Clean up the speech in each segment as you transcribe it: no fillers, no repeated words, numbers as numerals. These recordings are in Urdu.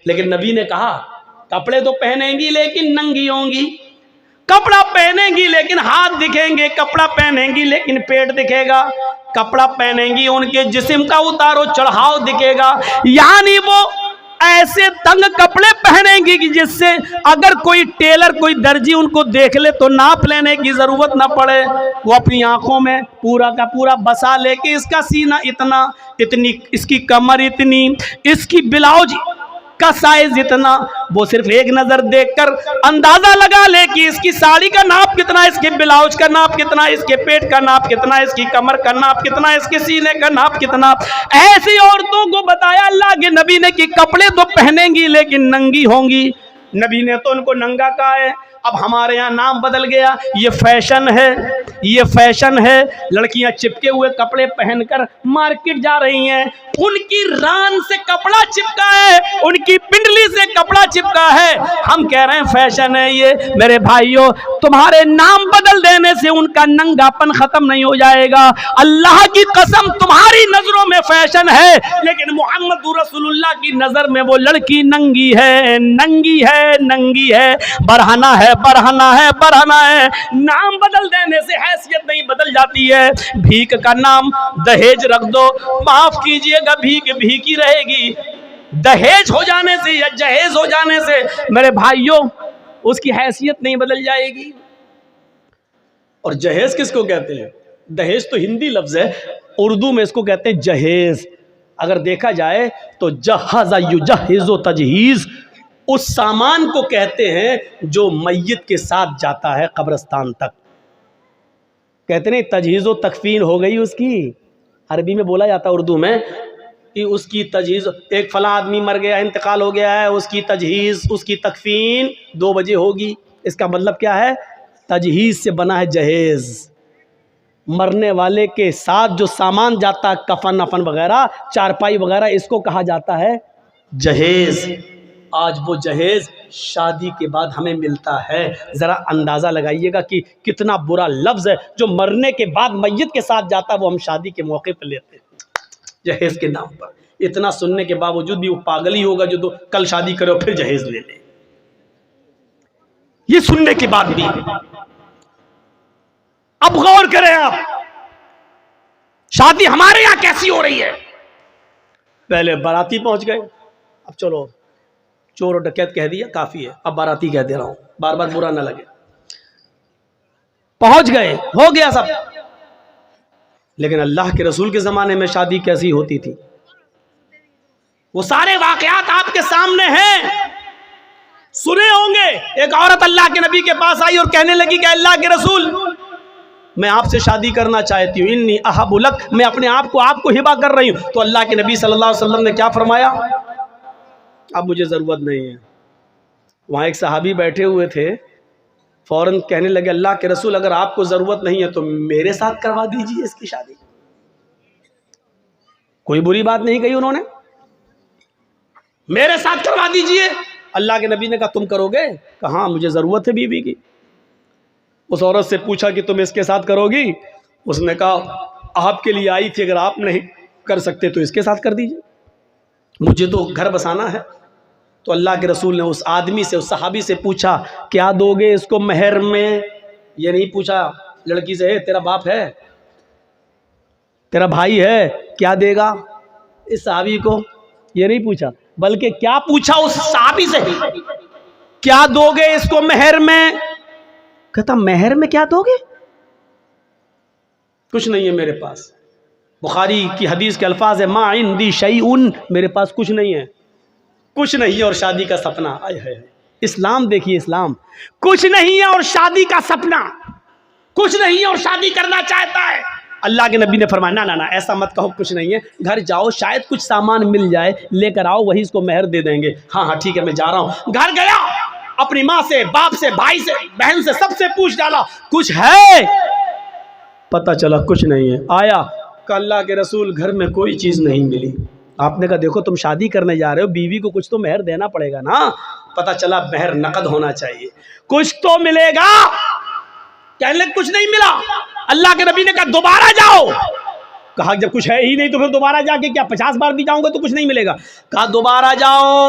لیکن نبی نے کہا کپڑے تو پہنیں گی لیکن ننگی ہوں گی، کپڑا پہنیں گی لیکن ہاتھ دکھیں گے، کپڑا پہنیں گی لیکن پیٹ دکھے گا، کپڑا پہنیں گی ان کے جسم کا اتار و چڑھاؤ دکھے گا، یعنی وہ ایسے تنگ کپڑے پہنیں گی کہ جس سے اگر کوئی ٹیلر کوئی درجی ان کو دیکھ لے تو ناپ لینے کی ضرورت نہ پڑے، وہ اپنی آنکھوں میں پورا کا پورا بسا لے کہ اس کا سینہ اتنا، اتنی اس کی کمر اتنی، اس کی بلاؤز کا سائز اتنا، وہ صرف ایک نظر دیکھ کر اندازہ لگا لے کہ اس کی ساڑی کا ناپ کتنا، اس کے بلاؤز کا ناپ کتنا، اس کے پیٹ کا ناپ کتنا، اس کی کمر کا ناپ کتنا، اس کے سینے کا ناپ کتنا۔ ایسی عورتوں کو بتایا اللہ کے نبی نے کہ کپڑے تو پہنیں گی لیکن ننگی ہوں گی۔ نبی نے تو ان کو ننگا کہا ہے۔ اب ہمارے یہاں نام بدل گیا، یہ فیشن ہے، یہ فیشن ہے، لڑکیاں چپکے ہوئے کپڑے پہن کر مارکیٹ جا رہی ہیں، ان کی ران سے کپڑا چپکا ہے، ان کی پنڈلی سے کپڑا چپکا ہے، ہم کہہ رہے ہیں فیشن ہے یہ۔ میرے بھائیوں، تمہارے نام بدل دینے سے ان کا ننگاپن ختم نہیں ہو جائے گا۔ اللہ کی قسم تمہاری نظروں میں فیشن ہے، لیکن محمد رسول اللہ کی نظر میں وہ لڑکی ننگی ہے، ننگی ہے، ننگی ہے، برہنہ ہے، برہنہ ہے، برہنہ ہے۔ نام بدل دینے سے حیثیت نہیں بدل جاتی ہے۔ بھیک کا نام دہیج رکھ دو، معاف کیجئے گا بھیک بھیک ہی رہے گی۔ دہیج ہو جانے سے یا جہیز ہو جانے سے میرے بھائیوں اس کی حیثیت نہیں بدل جائے گی۔ اور جہیز کس کو کہتے ہیں؟ دہیج تو ہندی لفظ ہے، اردو میں اس کو کہتے ہیں جہیز۔ اگر دیکھا جائے تو جہز یجہز و تجہیز اس سامان کو کہتے ہیں جو میت کے ساتھ جاتا ہے قبرستان تک۔ کہتے ہیں تجہیز و تکفین ہو گئی اس کی، عربی میں بولا جاتا ہے اردو میں کہ اس کی تجہیز، ایک فلاں آدمی مر گیا، انتقال ہو گیا ہے، اس کی تجہیز، اس کی تکفین 2 بجے ہوگی۔ اس کا مطلب کیا ہے؟ تجہیز سے بنا ہے جہیز، مرنے والے کے ساتھ جو سامان جاتا ہے، کفن افن وغیرہ، چارپائی وغیرہ، اس کو کہا جاتا ہے جہیز۔ آج وہ جہیز شادی کے بعد ہمیں ملتا ہے۔ ذرا اندازہ لگائیے گا کہ کتنا برا لفظ ہے جو مرنے کے بعد میت کے ساتھ جاتا ہے، وہ ہم شادی کے موقع پہ لیتے ہیں جہیز کے نام پر۔ اتنا سننے کے باوجود بھی وہ پاگل ہی ہوگا جو کل شادی کرے اور پھر جہیز لے لے۔ یہ سننے کے بعد بھی اب غور کریں، آپ شادی ہمارے یہاں کیسی ہو رہی ہے؟ پہلے باراتی پہنچ گئے، اب چلو چور اور ڈکیت کہہ دیا کافی ہے، اب باراتی کہہ دے رہا ہوں، بار بار برا نہ لگے۔ پہنچ گئے، ہو گیا سب۔ لیکن اللہ کے رسول کے زمانے میں شادی کیسی ہوتی تھی؟ وہ سارے واقعات آپ کے سامنے ہیں، سنے ہوں گے۔ ایک عورت اللہ کے نبی کے پاس آئی اور کہنے لگی کہ اللہ کے رسول، میں آپ سے شادی کرنا چاہتی ہوں، انی احب لک، میں اپنے آپ کو ہبہ کر رہی ہوں۔ تو اللہ کے نبی صلی اللہ علیہ وسلم نے کیا فرمایا؟ اب مجھے ضرورت نہیں ہے۔ وہاں ایک صحابی بیٹھے ہوئے تھے، فوراً کہنے لگے اللہ کے رسول اگر آپ کو ضرورت نہیں ہے تو میرے ساتھ کروا دیجیے اس کی شادی۔ کوئی بری بات نہیں کہی انہوں نے، میرے ساتھ کروا دیجیے۔ اللہ کے نبی نے کہا تم کرو گے؟ کہا ہاں مجھے ضرورت ہے بیوی کی۔ اس عورت سے پوچھا کہ تم اس کے ساتھ کرو گی؟ اس نے کہا آپ کے لیے آئی تھی، اگر آپ نہیں کر سکتے تو اس کے ساتھ کر دیجیے، مجھے تو گھر بسانا ہے۔ تو اللہ کے رسول نے اس آدمی سے، اس صحابی سے پوچھا کیا دو گے اس کو مہر میں؟ یہ نہیں پوچھا لڑکی سے تیرا باپ ہے، تیرا بھائی ہے، کیا دے گا اس صحابی کو؟ یہ نہیں پوچھا، بلکہ کیا پوچھا اس صحابی سے؟ کیا دو گے اس کو مہر میں؟ کہتا مہر میں کیا دو گے؟ کچھ نہیں ہے میرے پاس۔ بخاری کی حدیث کے الفاظ ہے ما عندی شیئن، میرے پاس کچھ نہیں ہے، کچھ نہیں ہے اور شادی کا سپنا۔ آئے ہے اسلام، دیکھیے اسلام، کچھ نہیں ہے اور شادی کا سپنا، کچھ نہیں ہے اور شادی کرنا چاہتا ہے۔ اللہ کے نبی نے فرمایا نہ نہ نہ، ایسا مت کہو کچھ نہیں ہے، گھر جاؤ شاید کچھ سامان مل جائے، لے کر آؤ، وہی اس کو مہر دے دیں گے۔ ہاں ہاں ٹھیک ہے میں جا رہا ہوں۔ گھر گیا، اپنی ماں سے، باپ سے، بھائی سے، بہن سے، سب سے پوچھ ڈالا کچھ ہے؟ پتہ چلا کچھ نہیں ہے۔ آیا کہ اللہ کے رسول گھر میں کوئی چیز نہیں ملی۔ آپ نے کہا دیکھو تم شادی کرنے جا رہے ہو، بیوی کو کچھ تو مہر دینا پڑے گا نا۔ پتہ چلا مہر نقد ہونا چاہیے، کچھ تو ملے گا۔ کہنے لگے کچھ نہیں ملا۔ اللہ کے نبی نے کہا دوبارہ جاؤ۔ کہا جب کچھ ہے ہی نہیں تو پھر دوبارہ جا کے کیا 50 بار بھی جاؤں گا تو کچھ نہیں ملے گا؟ کہا دوبارہ جاؤ،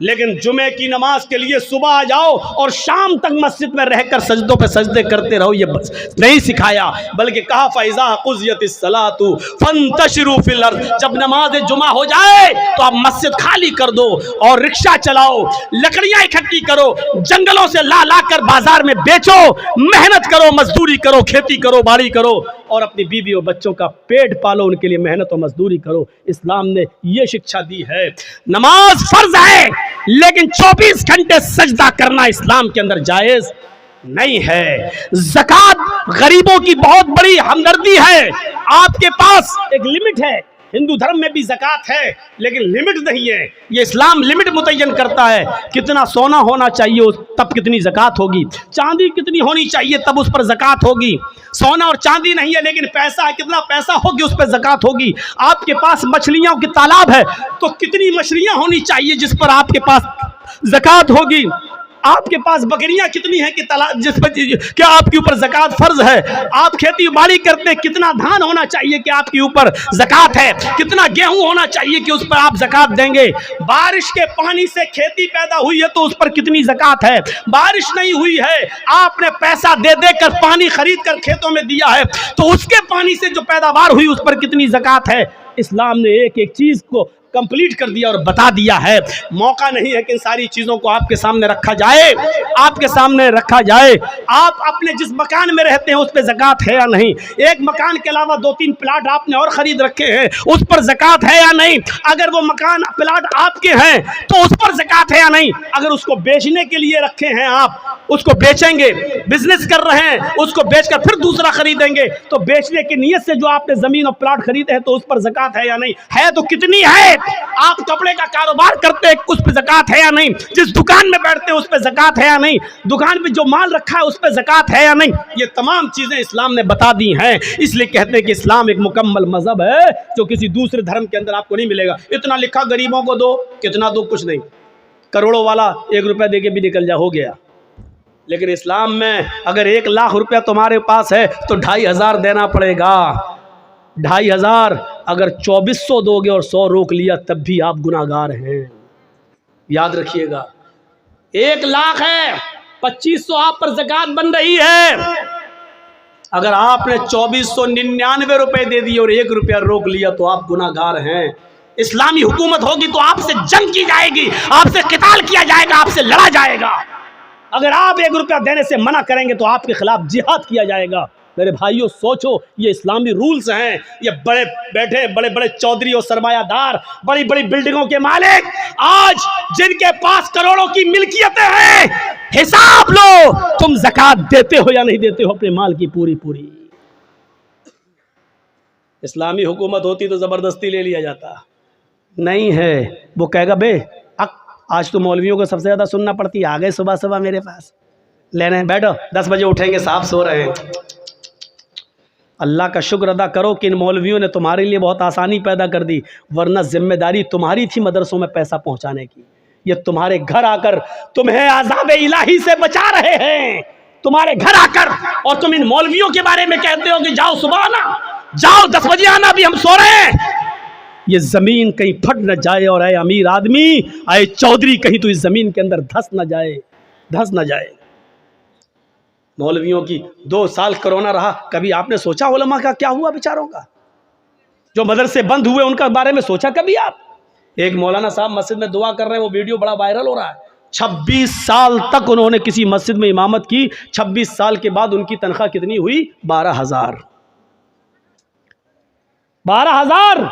لیکن جمعے کی نماز کے لیے صبح آ جاؤ اور شام تک مسجد میں رہ کر سجدوں پہ سجدے کرتے رہو، یہ بس نہیں سکھایا، بلکہ کہا فَإِذَا قُضِيَتِ الصَّلَاةُ فَانتَشِرُوا فِي الْأَرْضِ، جب نماز جمعہ ہو جائے تو آپ مسجد خالی کر دو اور رکشہ چلاؤ، لکڑیاں اکٹھی کرو، جنگلوں سے لا لا کر بازار میں بیچو، محنت کرو، مزدوری کرو، کھیتی کرو، باڑی کرو، اور اپنی بیوی اور بچوں کا پیٹ پالو، ان کے لیے محنت و مزدوری کرو۔ اسلام نے یہ شکشا دی ہے۔ نماز فرض ہے لیکن 24 گھنٹے سجدہ کرنا اسلام کے اندر جائز نہیں ہے۔ زکوٰۃ غریبوں کی بہت بڑی ہمدردی ہے، آپ کے پاس ایک لمٹ ہے، ہندو دھرم میں بھی زکوٰۃ ہے لیکن لمٹ نہیں ہے، یہ اسلام لمٹ متعین کرتا ہے، کتنا سونا ہونا چاہیے تب کتنی زکوٰۃ ہوگی، چاندی کتنی ہونی چاہیے تب اس پر زکوٰۃ ہوگی، سونا اور چاندی نہیں ہے لیکن پیسہ ہے، کتنا پیسہ ہوگی اس پہ زکوٰۃ ہوگی، آپ کے پاس مچھلیاں کی تالاب ہے تو کتنی مچھلیاں ہونی چاہیے جس پر آپ کے پاس زکوٰۃ ہوگی، آپ کے پاس بکریاں کتنی ہیں کہ جس پر کیا آپ کے اوپر زکوٰۃ فرض ہے، آپ کھیتی باڑی کرتے ہیں کتنا دھان ہونا چاہیے کہ آپ کے اوپر زکوٰۃ ہے، کتنا گیہوں ہونا چاہیے کہ اس پر آپ زکوٰۃ دیں گے، بارش کے پانی سے کھیتی پیدا ہوئی ہے تو اس پر کتنی زکوٰۃ ہے، بارش نہیں ہوئی ہے آپ نے پیسہ دے دے کر پانی خرید کر کھیتوں میں دیا ہے تو اس کے پانی سے جو پیداوار ہوئی اس پر کتنی زکوٰۃ ہے۔ اسلام نے ایک ایک چیز کو کمپلیٹ کر دیا اور بتا دیا ہے۔ موقع نہیں ہے کہ ان ساری چیزوں کو آپ کے سامنے رکھا جائے، آپ کے سامنے رکھا جائے۔ آپ اپنے جس مکان میں رہتے ہیں اس پہ زکوٰۃ ہے یا نہیں، ایک مکان کے علاوہ 2-3 پلاٹ آپ نے اور خرید رکھے ہیں اس پر زکوٰۃ ہے یا نہیں، اگر وہ مکان پلاٹ آپ کے ہیں تو اس پر زکوٰۃ ہے یا نہیں، اگر اس کو بیچنے کے لیے رکھے ہیں آپ اس کو بیچیں گے، بزنس کر رہے ہیں اس کو بیچ کر پھر دوسرا خریدیں گے تو بیچنے کی نیت سے جو آپ نے زمین اور پلاٹ خریدے ہیں تو اس پر زکوٰۃ ہے یا نہیں، ہے تو کتنی ہے، آپ کپڑے کا کاروبار کرتے ہیں اس پہ زکوٰۃ ہے یا نہیں، جس دکان میں بیٹھتے ہیں اس پہ زکوٰۃ ہے یا نہیں، دکان پہ جو مال رکھا ہے اس پہ زکوٰۃ ہے یا نہیں، یہ تمام چیزیں اسلام نے بتا دی ہیں۔ اس لیے کہتے ہیں کہ اسلام ایک مکمل مذہب ہے جو کسی دوسرے دھرم کے اندر آپ کو نہیں ملے گا۔ اتنا لکھا غریبوں کو دو، کتنا دو، کچھ نہیں، کروڑوں والا 1 روپے دے کے بھی نکل جا، ہو گیا، لیکن اسلام میں اگر 1 لاکھ روپیہ تمہارے پاس ہے تو 2500 دینا پڑے گا، 2500، اگر 2400 دو گے اور 100 روک لیا تب بھی آپ گناہگار ہیں، یاد رکھیے گا۔ 1 لاکھ ہے، 2500 آپ پر زکوٰۃ بن رہی ہے، اگر آپ نے 2499 روپے دے دیے اور 1 روپیہ روک لیا تو آپ گناہگار ہیں۔ اسلامی حکومت ہوگی تو آپ سے جنگ کی جائے گی، آپ سے قتال کیا جائے گا، آپ سے لڑا جائے گا، اگر آپ 1 روپیہ دینے سے منع کریں گے تو آپ کے خلاف جہاد کیا جائے گا۔ میرے بھائیوں سوچو، یہ اسلامی رولز ہیں، یہ بڑے بیٹھے بڑے بڑے چودھری اور سرمایہ دار، بڑی بڑی بلڈنگوں کے مالک آج جن کے پاس کروڑوں کی ملکیتیں ہیں، حساب لو تم زکوٰۃ دیتے ہو یا نہیں دیتے ہو اپنے مال کی پوری پوری۔ اسلامی حکومت ہوتی تو زبردستی لے لیا جاتا، نہیں ہے، وہ کہے گا بے آج تو مولویوں کو سب سے زیادہ سننا پڑتی ہے، آ گئے صبح صبح میرے پاس لینے، بیٹھو 10 بجے اٹھیں گے، صاحب سو رہے ہیں۔ اللہ کا شکر ادا کرو کہ ان مولویوں نے تمہارے لیے بہت آسانی پیدا کر دی، ورنہ ذمہ داری تمہاری تھی مدرسوں میں پیسہ پہنچانے کی، یہ تمہارے گھر آ کر تمہیں عذاب الہی سے بچا رہے ہیں، تمہارے گھر آ کر، اور تم ان مولویوں کے بارے میں کہتے ہو کہ جاؤ صبح آنا، جاؤ 10 بجے آنا، بھی ہم سو رہے ہیں۔ یہ زمین کہیں پھٹ نہ جائے، اور اے امیر آدمی، اے چودھری، کہیں تو اس زمین کے اندر دھس نہ جائے، دھس نہ جائے۔ مولویوں کی 2 سال کرونا رہا، کبھی آپ نے سوچا علماء کا کیا ہوا بیچاروں کا، جو مدرسے بند ہوئے ان کا بارے میں سوچا کبھی آپ؟ ایک مولانا صاحب مسجد میں دعا کر رہے ہیں، وہ ویڈیو بڑا وائرل ہو رہا ہے، 26 سال تک انہوں نے کسی مسجد میں امامت کی، 26 سال کے بعد ان کی تنخواہ کتنی ہوئی؟ 12,000۔ 12,000۔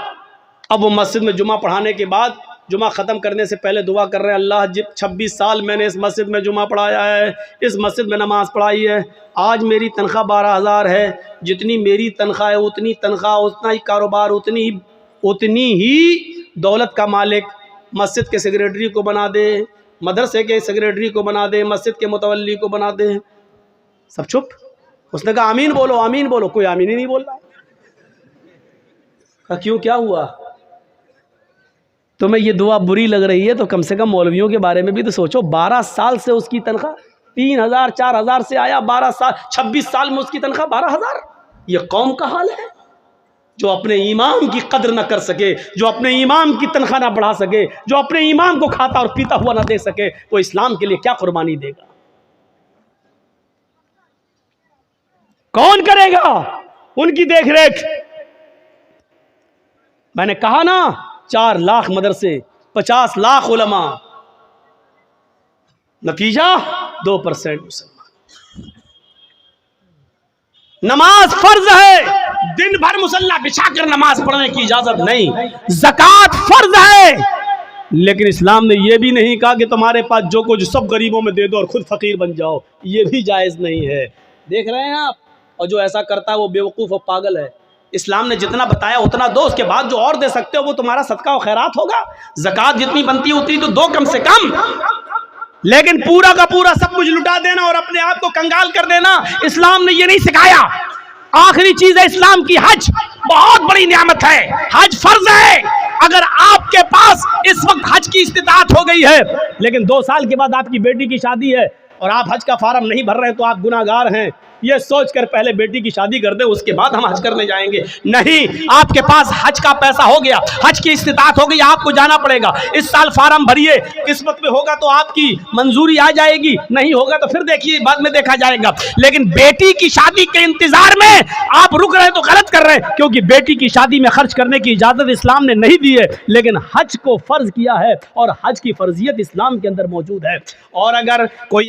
اب وہ مسجد میں جمعہ پڑھانے کے بعد، جمعہ ختم کرنے سے پہلے دعا کر رہے ہیں، اللہ 26 سال میں نے اس مسجد میں جمعہ پڑھایا ہے، اس مسجد میں نماز پڑھائی ہے، آج میری تنخواہ 12,000 ہے، جتنی میری تنخواہ ہے اتنی تنخواہ، اتنا ہی کاروبار، اتنی ہی دولت کا مالک مسجد کے سیکریٹری کو بنا دے، مدرسے کے سیکریٹری کو بنا دے، مسجد کے متولی کو بنا دے۔ سب چپ۔ اس نے کہا آمین بولو، آمین بولو، کوئی آمین ہی نہیں بول رہا۔ کہا کیوں، کیا ہوا؟ تمہیں یہ دعا بری لگ رہی ہے تو کم سے کم مولویوں کے بارے میں بھی تو سوچو، 12 سال سے اس کی تنخواہ 3,000 4,000 سے آیا، 12 سال 26 سال میں اس کی تنخواہ 12,000۔ یہ قوم کا حال ہے، جو اپنے ایمان کی قدر نہ کر سکے، جو اپنے ایمان کی تنخواہ نہ بڑھا سکے، جو اپنے ایمان کو کھاتا اور پیتا ہوا نہ دے سکے، وہ اسلام کے لیے کیا قربانی دے گا؟ کون کرے گا ان کی دیکھ ریکھ؟ میں نے کہا نا 4 لاکھ مدرسے، 50 لاکھ علماء، نتیجہ 2% مسلمان۔ نماز فرض ہے، دن بھر مصلی بچھا کر نماز پڑھنے کی اجازت نہیں۔ زکوٰۃ فرض ہے، لیکن اسلام نے یہ بھی نہیں کہا کہ تمہارے پاس جو کچھ سب غریبوں میں دے دو اور خود فقیر بن جاؤ، یہ بھی جائز نہیں ہے۔ دیکھ رہے ہیں آپ، اور جو ایسا کرتا ہے وہ بیوقوف اور پاگل ہے۔ اسلام نے جتنا بتایا اتنا دو، اس کے بعد جو اور دے سکتے ہو وہ تمہارا صدقہ و خیرات ہوگا۔ زکوٰۃ جتنی بنتی ہے اتنی تو دو کم سے کم، لیکن پورا کا پورا سب کچھ لٹا دینا اور اپنے آپ کو کنگال کر دینا، اسلام نے یہ نہیں سکھایا۔ آخری چیز ہے اسلام کی حج، بہت بڑی نعمت ہے، حج فرض ہے۔ اگر آپ کے پاس اس وقت حج کی استطاعت ہو گئی ہے، لیکن 2 سال کے بعد آپ کی بیٹی کی شادی ہے اور آپ حج کا فارم نہیں بھر رہے تو آپ گناہ گار ہیں، یہ سوچ کر پہلے بیٹی کی شادی کر دیں، اس کے بعد ہم حج کرنے جائیں گے۔ نہیں، آپ کے پاس حج کا پیسہ ہو گیا، حج کی استطاعت ہو گئی، آپ کو جانا پڑے گا۔ اس سال فارم بھریے، قسمت میں ہوگا تو آپ کی منظوری آ جائے گی، نہیں ہوگا تو پھر دیکھیے بعد میں دیکھا جائے گا۔ لیکن بیٹی کی شادی کے انتظار میں آپ رک رہے تو غلط کر رہے ہیں، کیونکہ بیٹی کی شادی میں خرچ کرنے کی اجازت اسلام نے نہیں دی ہے، لیکن حج کو فرض کیا ہے اور حج کی فرضیت اسلام کے اندر موجود ہے۔ اور اگر کوئی